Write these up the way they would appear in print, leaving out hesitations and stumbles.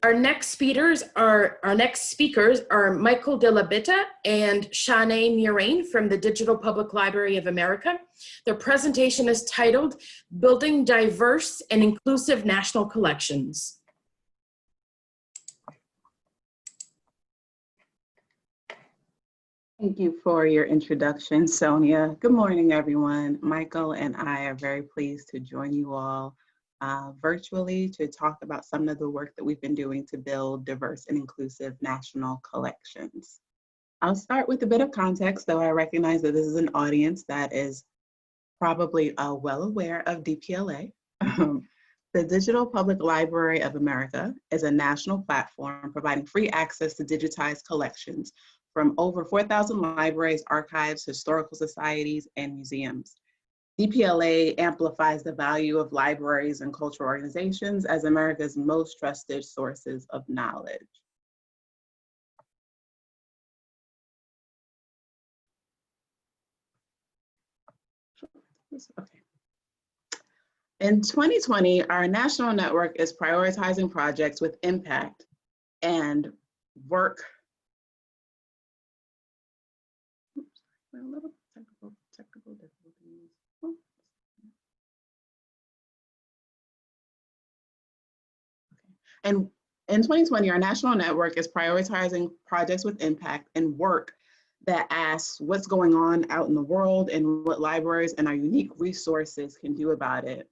Our next speakers are Michael Della Bitta and Shaneé Murrain from the Digital Public Library of America. Their presentation is titled Building Diverse and Inclusive National Collections. Thank you for your introduction, Sonia. Good morning, everyone. Michael and I are very pleased to join you all virtually to talk about some of the work that we've been doing to build diverse and inclusive national collections. I'll start with a bit of context, though I recognize that this is an audience that is probably well aware of DPLA. The Digital Public Library of America is a national platform providing free access to digitized collections from over 4,000 libraries, archives, historical societies, and museums. DPLA amplifies the value of libraries and cultural organizations as America's most trusted sources of knowledge. Okay. In 2020, our national network is prioritizing projects with impact and work. A little technical difficulties. Oh. Okay. And in 2020, our national network is prioritizing projects with impact and work that asks what's going on out in the world and what libraries and our unique resources can do about it.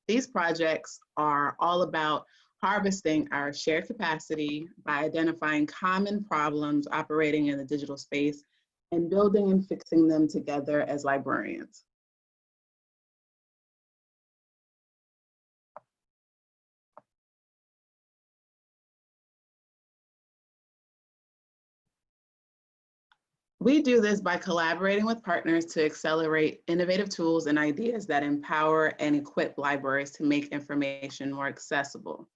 These projects are all about harvesting our shared capacity by identifying common problems operating in the digital space and building and fixing them together as librarians. We do this by collaborating with partners to accelerate innovative tools and ideas that empower and equip libraries to make information more accessible.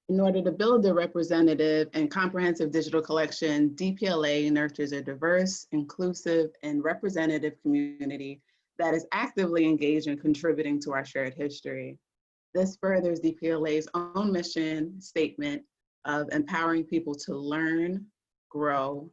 In order to build a representative and comprehensive digital collection, DPLA nurtures a diverse, inclusive, and representative community that is actively engaged in contributing to our shared history. This furthers DPLA's own mission statement of empowering people to learn, grow,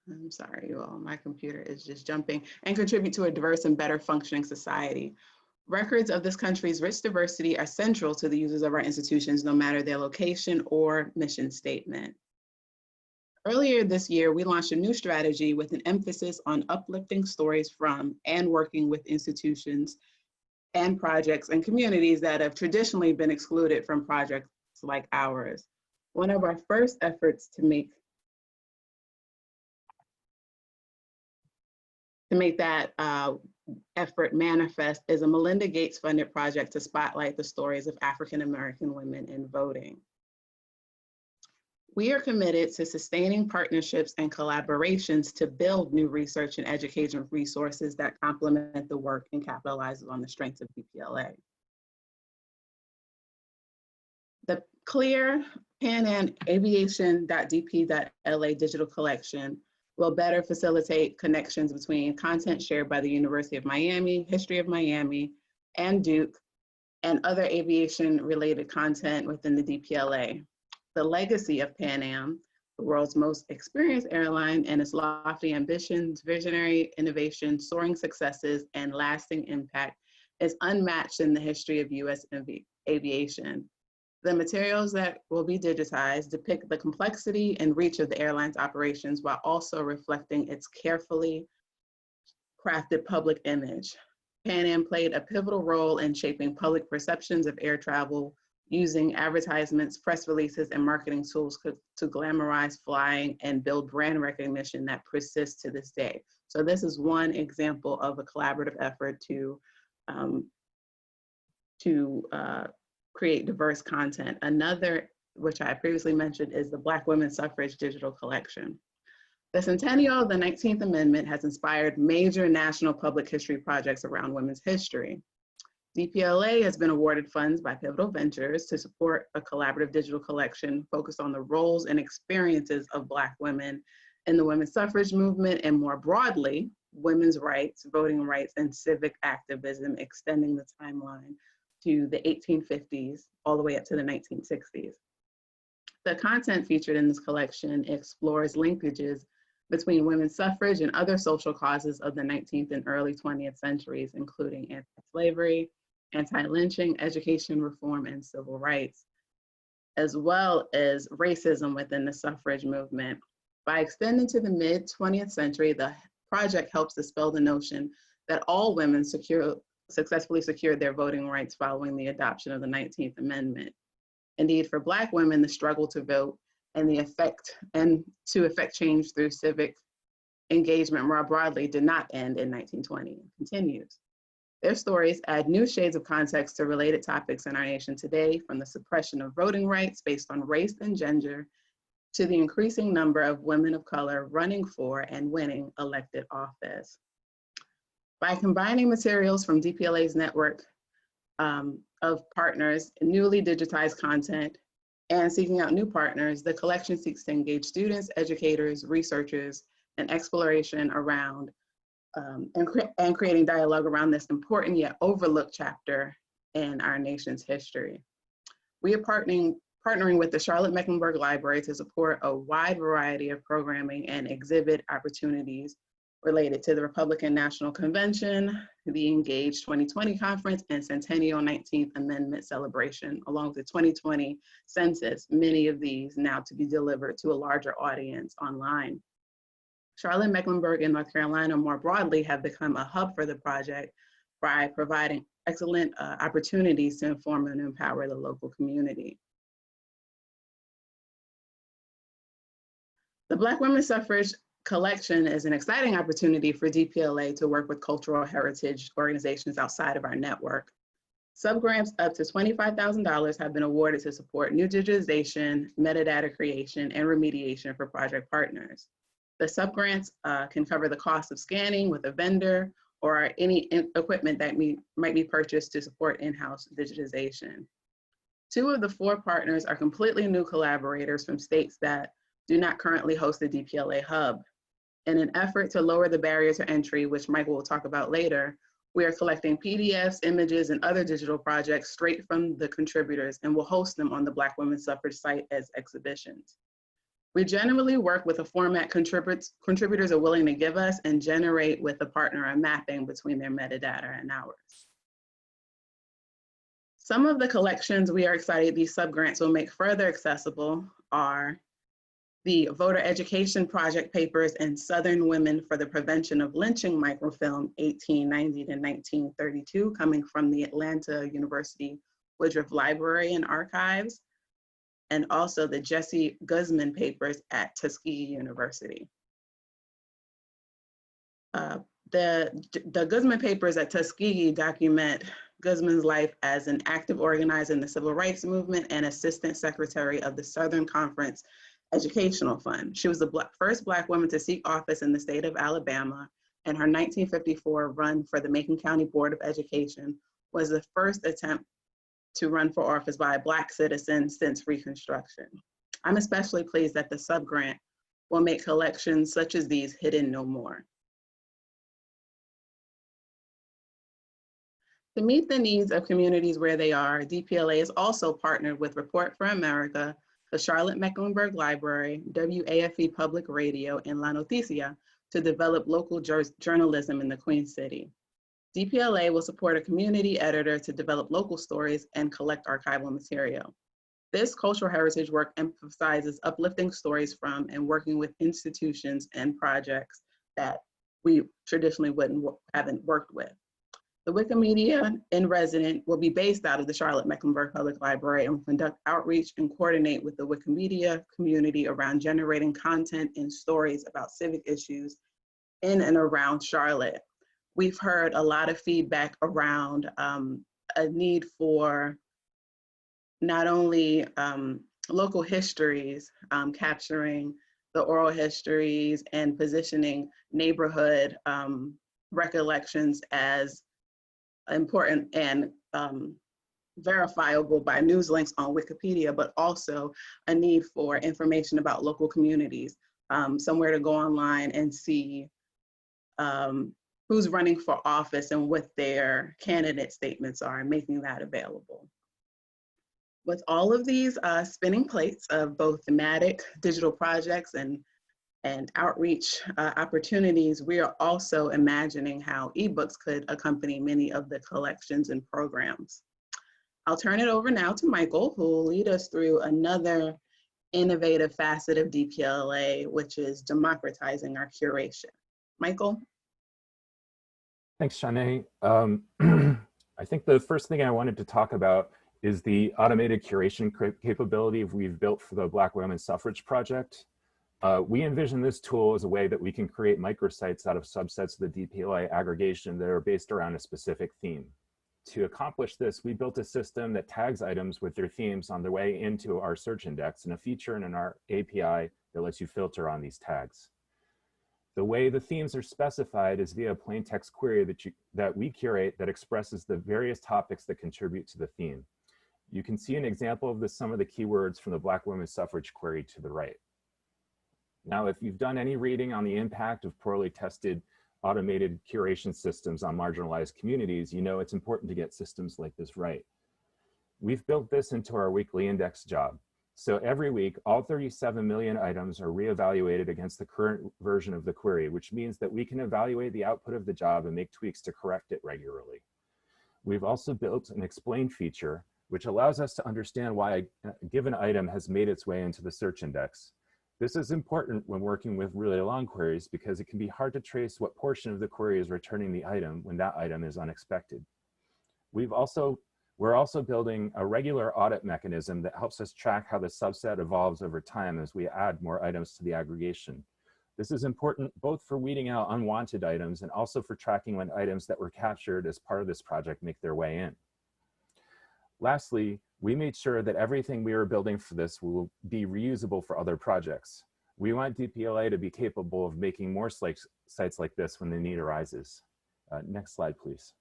I'm sorry, you all, my computer is just jumping, and contribute to a diverse and better functioning society. Records of this country's rich diversity are central to the users of our institutions, no matter their location or mission statement. Earlier this year, we launched a new strategy with an emphasis on uplifting stories from and working with institutions and projects and communities that have traditionally been excluded from projects like ours. One of our first efforts to make that effort manifest is a Melinda Gates funded project to spotlight the stories of African American women in voting. We are committed to sustaining partnerships and collaborations to build new research and education resources that complement the work and capitalizes on the strengths of DPLA. The CLEAR Pan Am Aviation.dp.la digital collection will better facilitate connections between content shared by the University of Miami, History of Miami, and Duke, and other aviation-related content within the DPLA. The legacy of Pan Am, the world's most experienced airline, and its lofty ambitions, visionary innovation, soaring successes, and lasting impact is unmatched in the history of US aviation. The materials that will be digitized depict the complexity and reach of the airline's operations while also reflecting its carefully crafted public image. Pan Am played a pivotal role in shaping public perceptions of air travel using advertisements, press releases, and marketing tools to glamorize flying and build brand recognition that persists to this day. So this is one example of a collaborative effort to create diverse content. Another, which I previously mentioned, is the Black Women's Suffrage Digital Collection. The centennial of the 19th Amendment has inspired major national public history projects around women's history. DPLA has been awarded funds by Pivotal Ventures to support a collaborative digital collection focused on the roles and experiences of Black women in the women's suffrage movement, and more broadly, women's rights, voting rights, and civic activism, extending the timeline to the 1850s all the way up to the 1960s. The content featured in this collection explores linkages between women's suffrage and other social causes of the 19th and early 20th centuries, including anti-slavery, anti-lynching, education reform, and civil rights, as well as racism within the suffrage movement. By extending to the mid-20th century, the project helps dispel the notion that all women successfully secured their voting rights following the adoption of the 19th Amendment. Indeed, for Black women, the struggle to vote and to effect change through civic engagement more broadly did not end in 1920, and continues. Their stories add new shades of context to related topics in our nation today, from the suppression of voting rights based on race and gender, to the increasing number of women of color running for and winning elected office. By combining materials from DPLA's network of partners, newly digitized content, and seeking out new partners, the collection seeks to engage students, educators, researchers, and exploration around and creating dialogue around this important yet overlooked chapter in our nation's history. We are partnering with the Charlotte-Mecklenburg Library to support a wide variety of programming and exhibit opportunities related to the Republican National Convention, the Engage 2020 Conference, and Centennial 19th Amendment celebration, along with the 2020 census, many of these now to be delivered to a larger audience online. Charlotte, Mecklenburg, and North Carolina more broadly have become a hub for the project by providing excellent opportunities to inform and empower the local community. The Black Women's Suffrage Collection is an exciting opportunity for DPLA to work with cultural heritage organizations outside of our network. Subgrants up to $25,000 have been awarded to support new digitization, metadata creation, and remediation for project partners. The subgrants can cover the cost of scanning with a vendor or any equipment that might be purchased to support in-house digitization. 2 of the 4 partners are completely new collaborators from states that do not currently host a DPLA hub. In an effort to lower the barrier to entry, which Michael will talk about later, we are collecting PDFs, images, and other digital projects straight from the contributors and will host them on the Black Women's Suffrage site as exhibitions. We generally work with a format contributors are willing to give us and generate with a partner a mapping between their metadata and ours. Some of the collections we are excited these subgrants will make further accessible are the Voter Education Project Papers in Southern Women for the Prevention of Lynching microfilm 1890 to 1932, coming from the Atlanta University Woodruff Library and Archives, and also the Jesse Guzman Papers at Tuskegee University. The Guzman Papers at Tuskegee document Guzman's life as an active organizer in the civil rights movement and assistant secretary of the Southern Conference Educational Fund. She was the first Black woman to seek office in the state of Alabama, and her 1954 run for the Macon County Board of Education was the first attempt to run for office by a Black citizen since Reconstruction. I'm especially pleased that the subgrant will make collections such as these hidden no more. To meet the needs of communities where they are, DPLA is also partnered with Report for America, the Charlotte-Mecklenburg Library, WAFE Public Radio, and La Noticia to develop local journalism in the Queen City. DPLA will support a community editor to develop local stories and collect archival material. This cultural heritage work emphasizes uplifting stories from and working with institutions and projects that we traditionally haven't worked with. The Wikimedia in resident will be based out of the Charlotte-Mecklenburg Public Library and will conduct outreach and coordinate with the Wikimedia community around generating content and stories about civic issues in and around Charlotte. We've heard a lot of feedback around a need for not only local histories, capturing the oral histories and positioning neighborhood recollections as important and verifiable by news links on Wikipedia, but also a need for information about local communities. somewhere to go online and see who's running for office and what their candidate statements are, and making that available. With all of these spinning plates of both thematic digital projects and outreach opportunities, we are also imagining how ebooks could accompany many of the collections and programs. I'll turn it over now to Michael, who will lead us through another innovative facet of DPLA, which is democratizing our curation. Michael? Thanks, Shaneé. I think the first thing I wanted to talk about is the automated curation capability we've built for the Black Women's Suffrage Project. We envision this tool as a way that we can create microsites out of subsets of the DPLA aggregation that are based around a specific theme. To accomplish this, we built a system that tags items with their themes on their way into our search index, and a feature in our API that lets you filter on these tags. The way the themes are specified is via a plain text query that we curate that expresses the various topics that contribute to the theme. You can see an example of some of the keywords from the Black Women's Suffrage query to the right. Now, if you've done any reading on the impact of poorly tested automated curation systems on marginalized communities, you know it's important to get systems like this right. We've built this into our weekly index job. So every week, all 37 million items are reevaluated against the current version of the query, which means that we can evaluate the output of the job and make tweaks to correct it regularly. We've also built an explain feature, which allows us to understand why a given item has made its way into the search index. This is important when working with really long queries because it can be hard to trace what portion of the query is returning the item when that item is unexpected. We're also building a regular audit mechanism that helps us track how the subset evolves over time as we add more items to the aggregation. This is important both for weeding out unwanted items and also for tracking when items that were captured as part of this project make their way in. Lastly, we made sure that everything we are building for this will be reusable for other projects. We want DPLA to be capable of making more sites like this when the need arises. Next slide, please.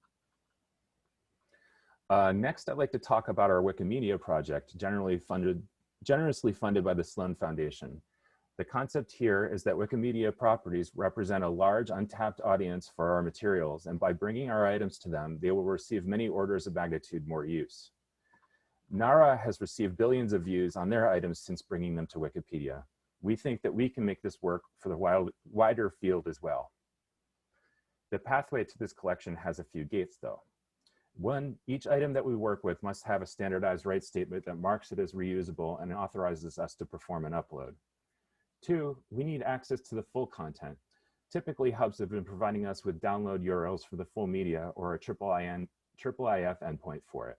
Next, I'd like to talk about our Wikimedia project, generously funded by the Sloan Foundation. The concept here is that Wikimedia properties represent a large untapped audience for our materials, and by bringing our items to them, they will receive many orders of magnitude more use. NARA has received billions of views on their items since bringing them to Wikipedia. We think that we can make this work for the wider field as well. The pathway to this collection has a few gates though. One, each item that we work with must have a standardized rights statement that marks it as reusable and authorizes us to perform an upload. Two, we need access to the full content. Typically, hubs have been providing us with download URLs for the full media or a IIIF endpoint for it.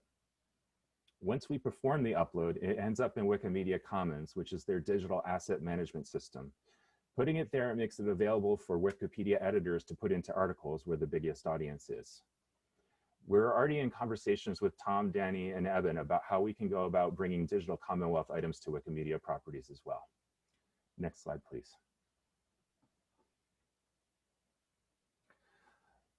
Once we perform the upload, it ends up in Wikimedia Commons, which is their digital asset management system. Putting it there makes it available for Wikipedia editors to put into articles where the biggest audience is. We're already in conversations with Tom, Danny, and Eben about how we can go about bringing digital Commonwealth items to Wikimedia properties as well. Next slide, please.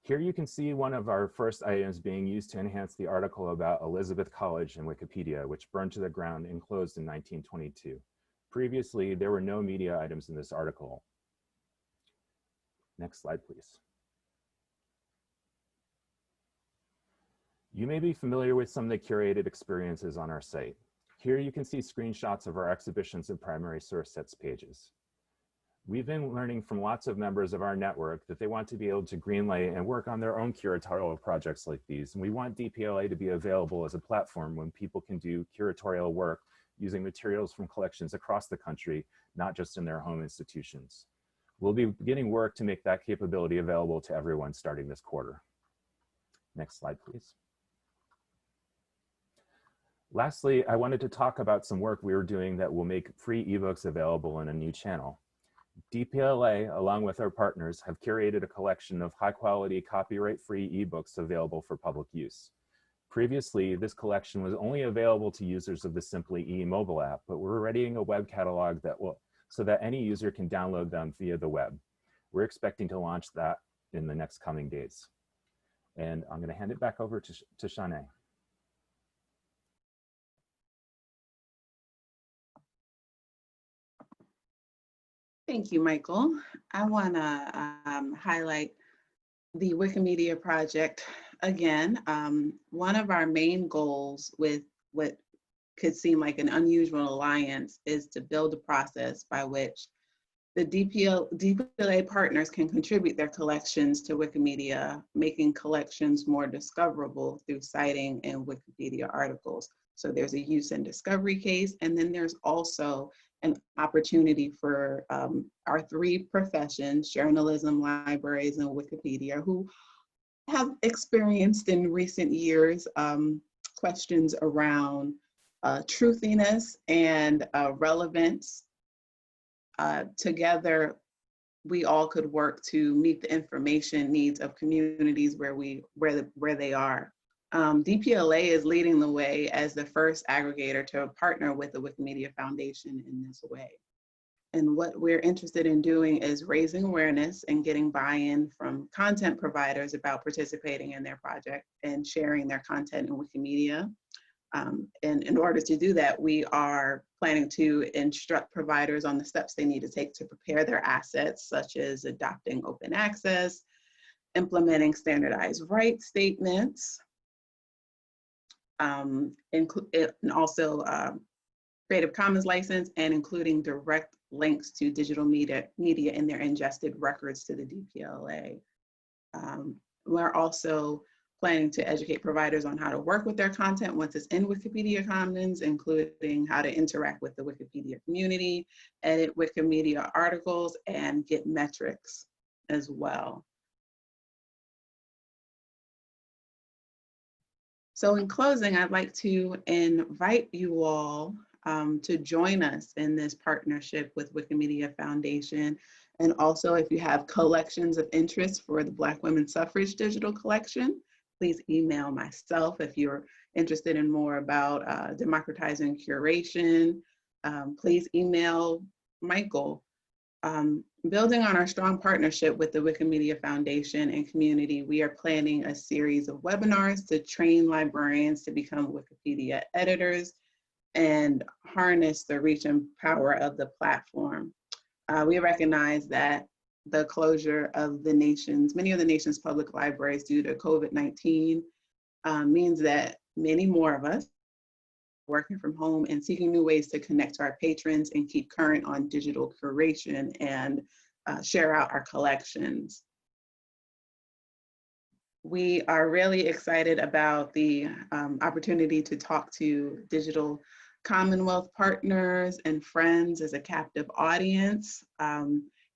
Here you can see one of our first items being used to enhance the article about Elizabeth College in Wikipedia, which burned to the ground and closed in 1922. Previously, there were no media items in this article. Next slide, please. You may be familiar with some of the curated experiences on our site. Here you can see screenshots of our exhibitions and primary source sets pages. We've been learning from lots of members of our network that they want to be able to greenlight and work on their own curatorial projects like these. And we want DPLA to be available as a platform when people can do curatorial work using materials from collections across the country, not just in their home institutions. We'll be beginning work to make that capability available to everyone starting this quarter. Next slide, please. Lastly, I wanted to talk about some work we were doing that will make free ebooks available in a new channel. DPLA, along with our partners, have curated a collection of high-quality, copyright-free ebooks available for public use. Previously, this collection was only available to users of the Simply E mobile app, but we're readying a web catalog so that any user can download them via the web. We're expecting to launch that in the next coming days. And I'm going to hand it back over to Shaneé. Thank you, Michael. I want to highlight the Wikimedia project again. One of our main goals with what could seem like an unusual alliance is to build a process by which the DPLA partners can contribute their collections to Wikimedia, making collections more discoverable through citing in Wikipedia articles. So there's a use and discovery case, and then there's also an opportunity for our three professions, journalism, libraries, and Wikipedia, who have experienced in recent years questions around truthiness and relevance. Together, we all could work to meet the information needs of communities where they are. DPLA is leading the way as the first aggregator to partner with the Wikimedia Foundation in this way. And what we're interested in doing is raising awareness and getting buy-in from content providers about participating in their project and sharing their content in Wikimedia. And in order to do that, we are planning to instruct providers on the steps they need to take to prepare their assets, such as adopting open access, implementing standardized rights statements, and also Creative Commons license, and including direct links to digital media in their ingested records to the DPLA. We're also planning to educate providers on how to work with their content once it's in Wikipedia Commons, including how to interact with the Wikipedia community, edit Wikimedia articles, and get metrics as well. So in closing, I'd like to invite you all to join us in this partnership with Wikimedia Foundation. And also, if you have collections of interest for the Black Women's Suffrage digital collection, please email myself if you're interested in more about democratizing curation. Please email Michael. Building on our strong partnership with the Wikimedia Foundation and community, we are planning a series of webinars to train librarians to become Wikipedia editors and harness the reach and power of the platform. We recognize that the closure of many of the nation's public libraries due to COVID-19 means that many more of us working from home and seeking new ways to connect to our patrons and keep current on digital curation and share out our collections. We are really excited about the opportunity to talk to digital Commonwealth partners and friends as a captive audience,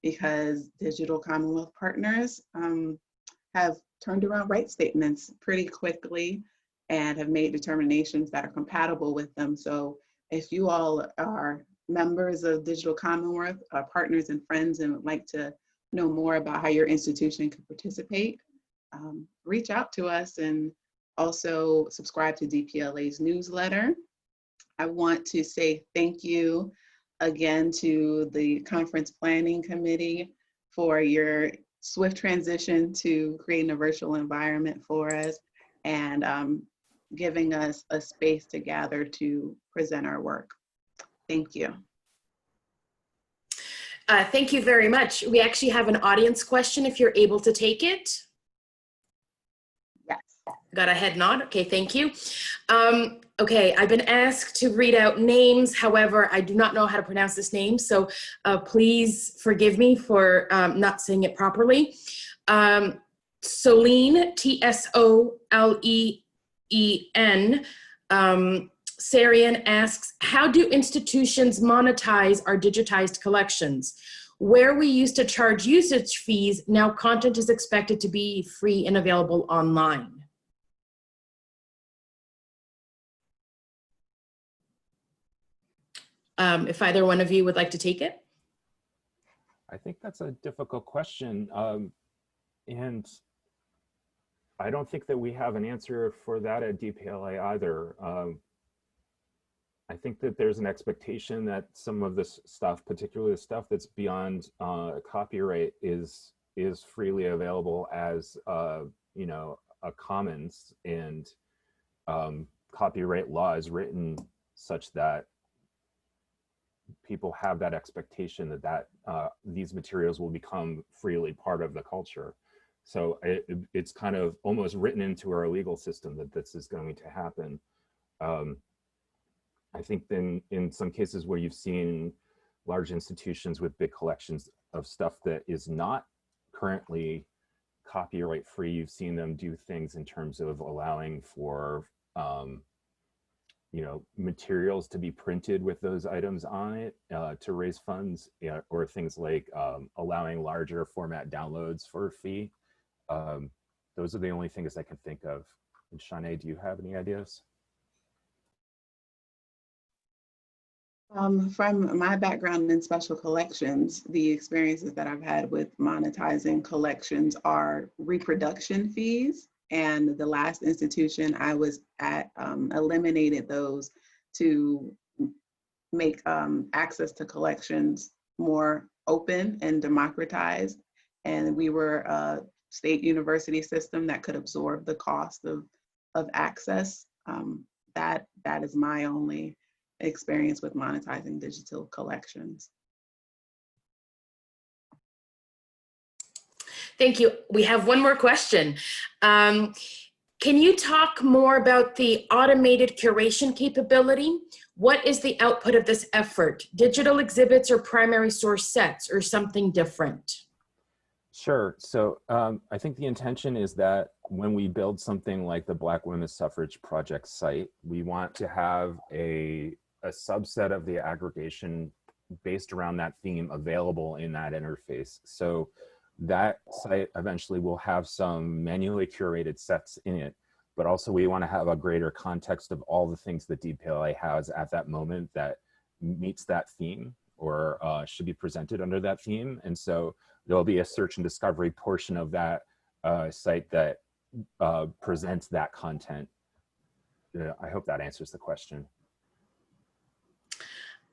because digital Commonwealth partners have turned around rights statements pretty quickly and have made determinations that are compatible with them. So if you all are members of Digital Commonwealth, partners and friends, and would like to know more about how your institution can participate, reach out to us, and also subscribe to DPLA's newsletter. I want to say thank you again to the Conference Planning Committee for your swift transition to creating a virtual environment for us and giving us a space to gather to present our work. Thank you. Thank you very much. We actually have an audience question if you're able to take it. Yes. Got a head nod. Okay, thank you. Okay, I've been asked to read out names. However, I do not know how to pronounce this name, so please forgive me for not saying it properly. Soleen, T-S-O-L-E-E-N, Sarian asks, how do institutions monetize our digitized collections? Where we used to charge usage fees, now content is expected to be free and available online. If either one of you would like to take it. I think that's a difficult question. And I don't think that we have an answer for that at DPLA either. I think that there's an expectation that some of this stuff, particularly the stuff that's beyond copyright, is freely available as you know, a commons, and copyright law is written such that people have that expectation that these materials will become freely part of the culture. So it's kind of almost written into our legal system that this is going to happen. I think then in some cases where you've seen large institutions with big collections of stuff that is not currently copyright free, you've seen them do things in terms of allowing for you know, materials to be printed with those items on it to raise funds, or things like allowing larger format downloads for a fee. Those are the only things I can think of. And Shaneé, do you have any ideas? From my background in special collections, the experiences that I've had with monetizing collections are reproduction fees. And the last institution I was at eliminated those to make access to collections more open and democratized. And we were a state university system that could absorb the cost of access. That is my only experience with monetizing digital collections. Thank you. We have one more question. Can you talk more about the automated curation capability? What is the output of this effort? Digital exhibits or primary source sets or something different? Sure. So I think the intention is that when we build something like the Black Women's Suffrage Project site, we want to have a subset of the aggregation based around that theme available in that interface. So that site eventually will have some manually curated sets in it, but also we want to have a greater context of all the things that DPLA has at that moment that meets that theme or should be presented under that theme. And so there'll be a search and discovery portion of that site that presents that content. I hope that answers the question.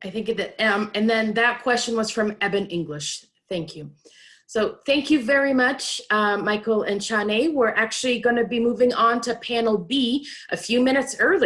I think that, and then that question was from Eben English. Thank you. So thank you very much, Michael and Shaneé. We're actually going to be moving on to panel B a few minutes early.